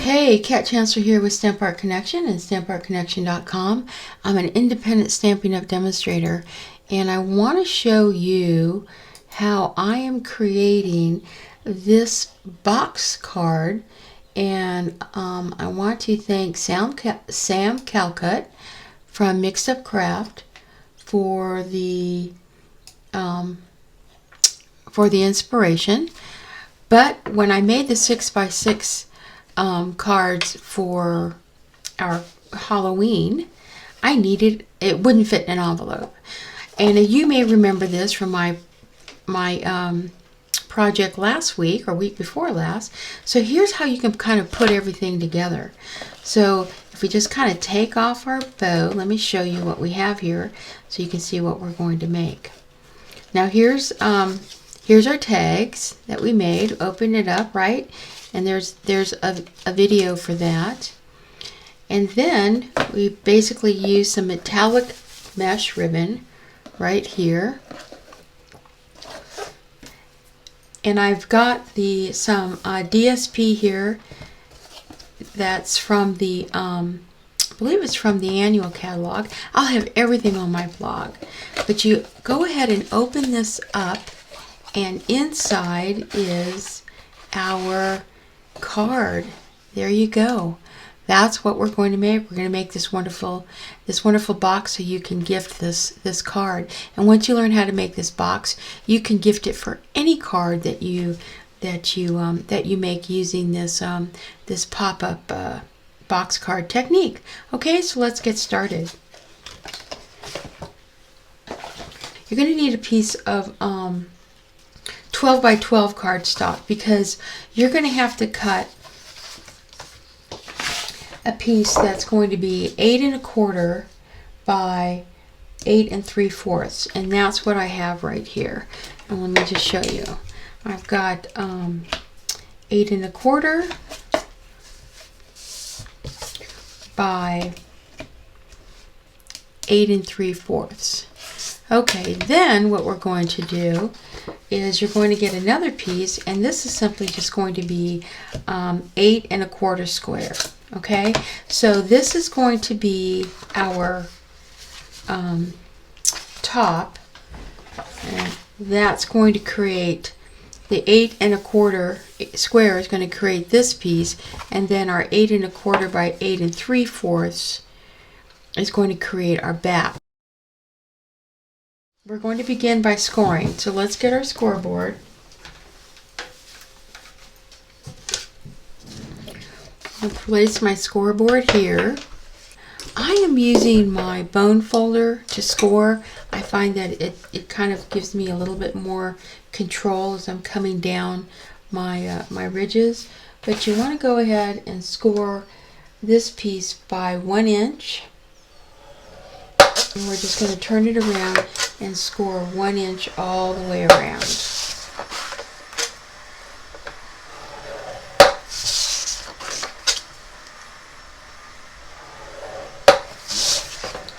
Hey, Kat Chancellor here with Stamp Art Connection and StampArtConnection.com. I'm an independent Stampin' Up! Demonstrator, and I want to show you how I am creating this box card. And I want to thank Sam Calcutt from Mixed Up Craft for the inspiration. But when I made the 6x6 cards for our Halloween, it wouldn't fit in an envelope. And you may remember this from my project last week or week before last. So here's how you can kind of put everything together. So if we just kind of take off our bow, let me show you what we have here so you can see what we're going to make. Now here's our tags that we made. Open it up, right? And there's a video for that. And then we basically use some metallic mesh ribbon right here. And I've got some DSP here that's from the, I believe it's from the annual catalog. I'll have everything on my blog. But you go ahead and open this up, and inside is our card. There you go. That's what we're going to make. We're going to make this wonderful box so you can gift this card. And once you learn how to make this box, you can gift it for any card that you make using this pop-up box card technique. Okay, so let's get started. You're going to need a piece of 12 by 12 cardstock, because you're going to have to cut a piece that's going to be 8 1/4 by 8 3/4, and that's what I have right here. And let me just show you. I've got 8 1/4 by 8 3/4. Okay, then what we're going to do is you're going to get another piece, and this is simply just going to be 8 1/4 square. Okay, so this is going to be our top, and that's going to create the 8 1/4 square is going to create this piece, and then our 8 1/4 by 8 3/4 is going to create our back. We're going to begin by scoring. So let's get our scoreboard. I'll place my scoreboard here. I am using my bone folder to score. I find that it kind of gives me a little bit more control as I'm coming down my ridges. But you want to go ahead and score this piece by 1 inch. And we're just going to turn it around and score 1 inch all the way around.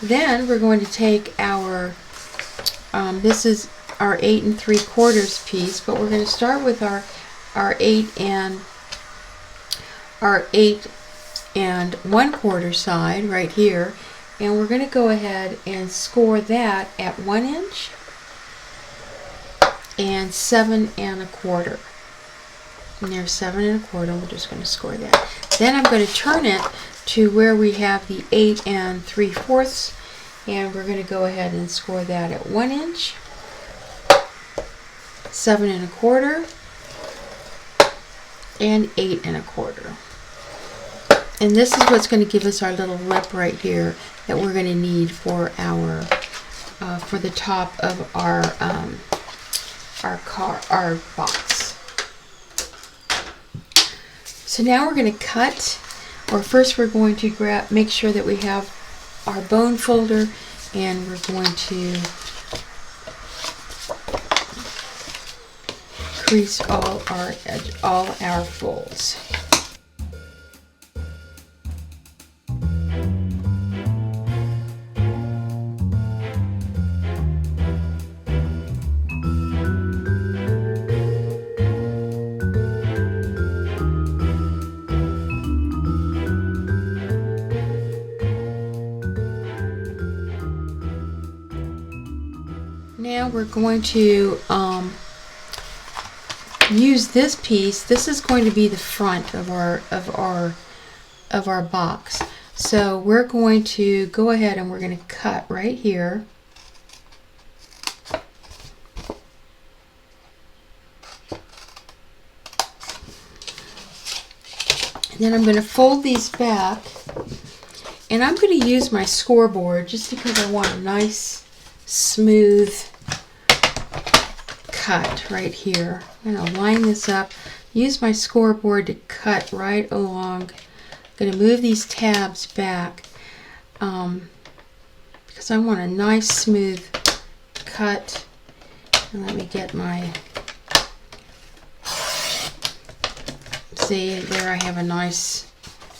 Then we're going to take our, this is our 8 3/4 piece, but we're going to start with our 8 1/4 side right here. And we're going to go ahead and score that at 1 inch and 7 1/4. And there's 7 1/4. We're just going to score that. Then I'm going to turn it to where we have the 8 3/4, and we're going to go ahead and score that at 1 inch, 7 1/4, and 8 1/4. And this is what's going to give us our little lip right here that we're going to need for our for the top of our box. So now we're going to cut, or first we're going to make sure that we have our bone folder, and we're going to crease all our folds. now we're going to use this piece. This is going to be the front of our box. So we're going to go ahead and we're going to cut right here. And then I'm going to fold these back, and I'm going to use my scoreboard just because I want a nice smooth cut right here. I'm going to line this up, use my scoreboard to cut right along. I'm going to move these tabs back because I want a nice smooth cut. And let me get my, see there, I have a nice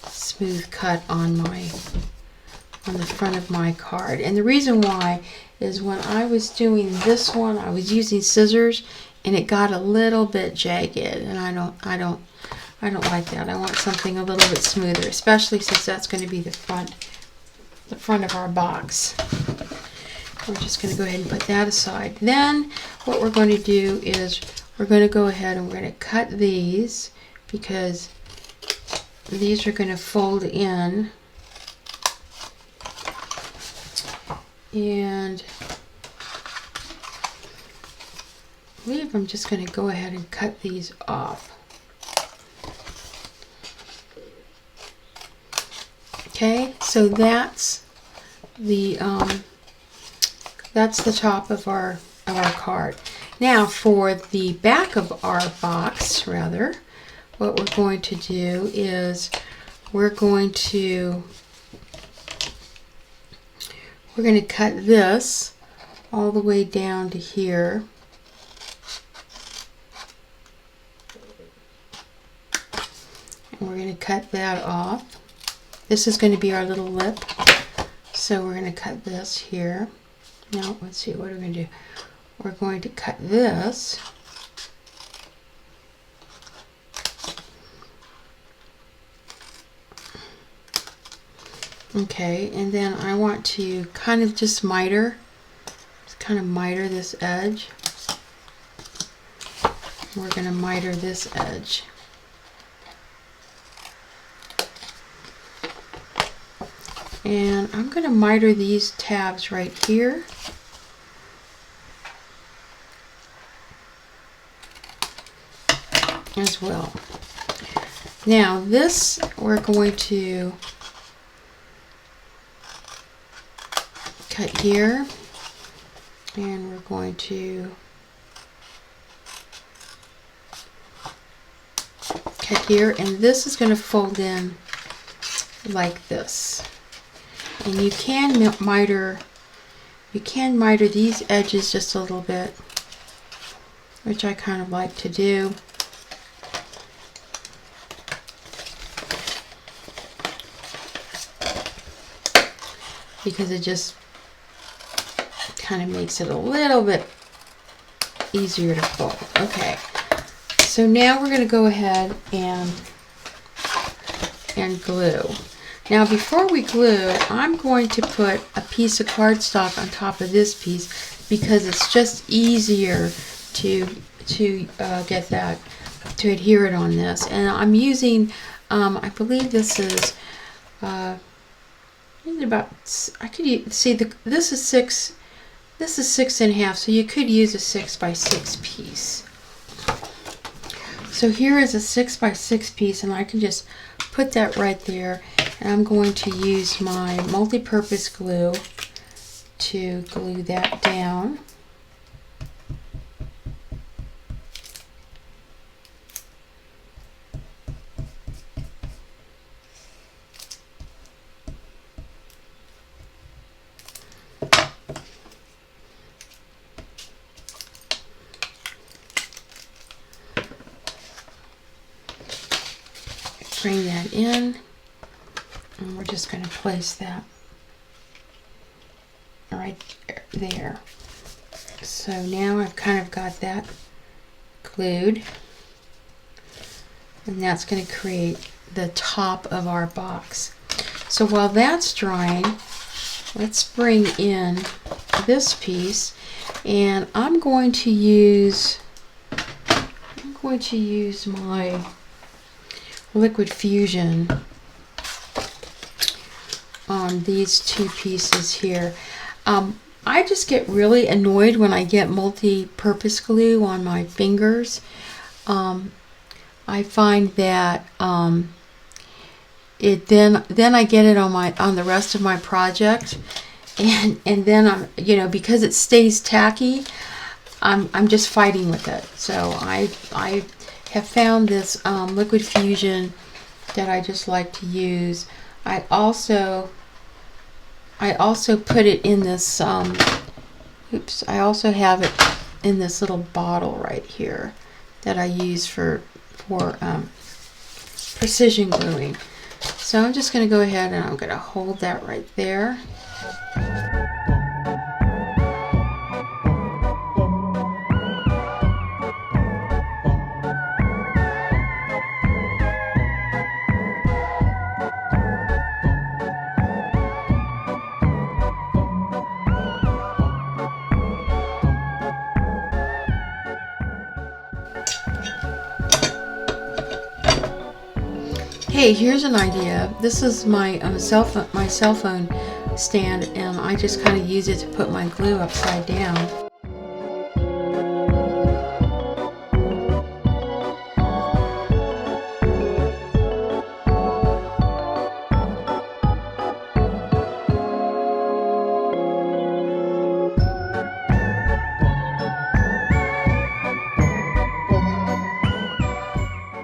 smooth cut on the front of my card. And the reason why is when I was doing this one, I was using scissors and it got a little bit jagged, and I don't like that. I want something a little bit smoother, especially since that's going to be the front of our box. We're just going to go ahead and put that aside. Then what we're going to do is we're going to go ahead and we're going to cut these, because these are going to fold in. And I believe I'm just going to go ahead and cut these off. Okay, so that's the top of our card. Now for the back of our box, rather, what we're going to do is we're going to cut this all the way down to here. And we're going to cut that off. This is going to be our little lip. So we're going to cut this here. Now, let's see, what are we going to do? We're going to cut this. Okay, and then I want to kind of just miter this edge. We're going to miter this edge. And I'm going to miter these tabs right here. As well. Now this we're going to cut here, and we're going to cut here, and this is going to fold in like this. And you can miter these edges just a little bit, which I kind of like to do. Because it just kind of makes it a little bit easier to fold. Okay, so now we're going to go ahead and glue. Now before we glue, I'm going to put a piece of cardstock on top of this piece because it's just easier to get that, to adhere it on this. And I'm using, I believe this is about, I could see this is 6.5, so you could use a 6 by 6 piece. So here is a 6 by 6 piece, and I can just put that right there, and I'm going to use my multi-purpose glue to glue that down. Bring that in, and we're just going to place that right there. So now I've kind of got that glued, and that's going to create the top of our box. So while that's drying, let's bring in this piece, And I'm going to use my liquid fusion on these two pieces here. I just get really annoyed when I get multi-purpose glue on my fingers. I find that then I get it on the rest of my project, and then I'm, because it stays tacky, I'm just fighting with it. So I have found this liquid fusion that I just like to use. I also put it in this I also have it in this little bottle right here that I use for precision gluing. So I'm just going to go ahead and I'm going to hold that right there. Hey, here's an idea. This is my cell phone stand, and I just kind of use it to put my glue upside down.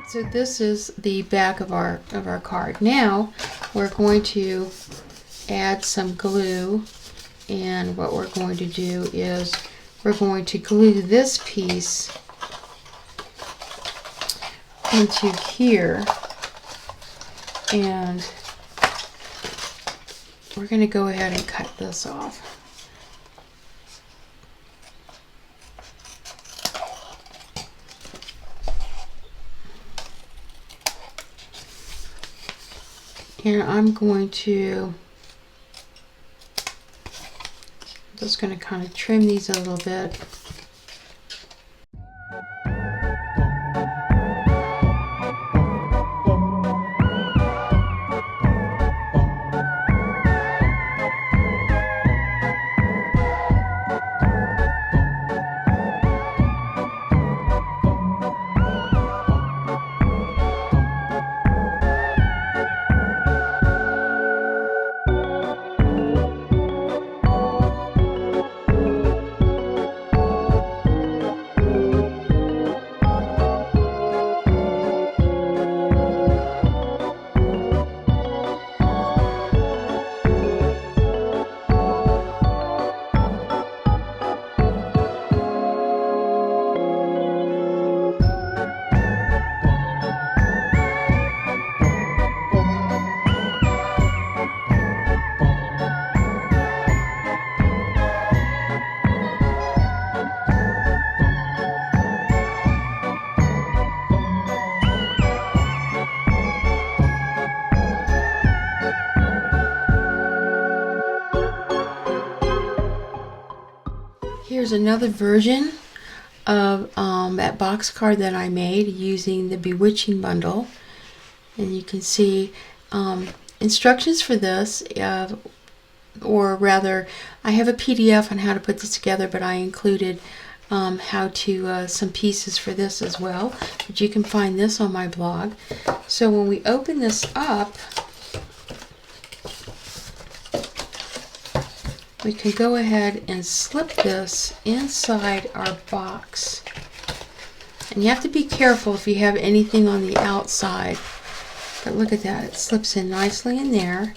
So this is the back of our card. Now we're going to add some glue, and what we're going to do is we're going to glue this piece into here, and we're going to go ahead and cut this off. And I'm just going to kind of trim these a little bit. Here's another version of that box card that I made using the Bewitching bundle, and you can see instructions for this, or rather I have a PDF on how to put this together, but I included some pieces for this as well, but you can find this on my blog. So when we open this up, we can go ahead and slip this inside our box. And you have to be careful if you have anything on the outside. But look at that, it slips in nicely in there.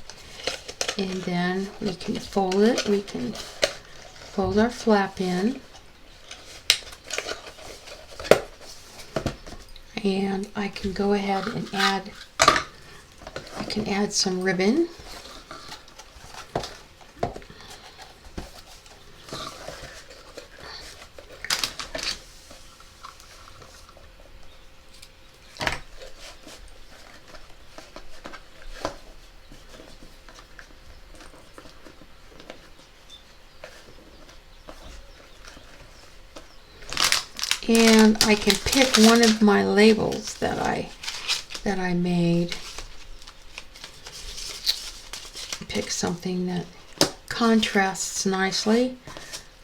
And then we can fold it. We can fold our flap in. And I can go ahead and add some ribbon. And I can pick one of my labels that I made. Pick something that contrasts nicely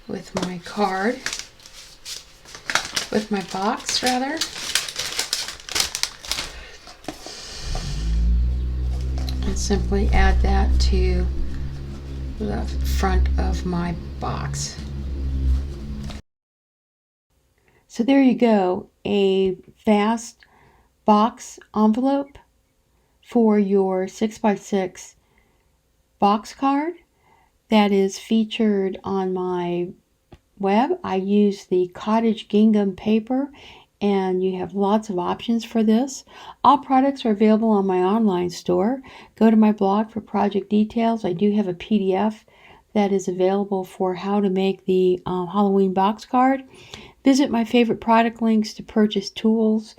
with my card, with my box rather. And simply add that to the front of my box. So there you go, a fast box envelope for your 6x6 box card that is featured on my web. I use the cottage gingham paper, and you have lots of options for this. All products are available on my online store. Go to my blog for project details. I do have a PDF that is available for how to make the Halloween box card. Visit my favorite product links to purchase tools,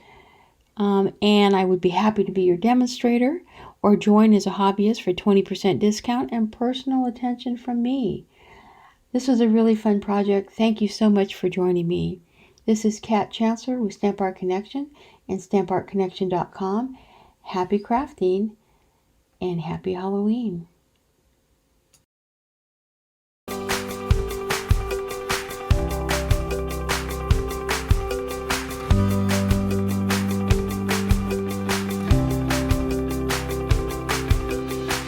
and I would be happy to be your demonstrator, or join as a hobbyist for 20% discount and personal attention from me. This was a really fun project. Thank you so much for joining me. This is Kat Chancellor with Stamp Art Connection and StampArtConnection.com. Happy crafting and happy Halloween.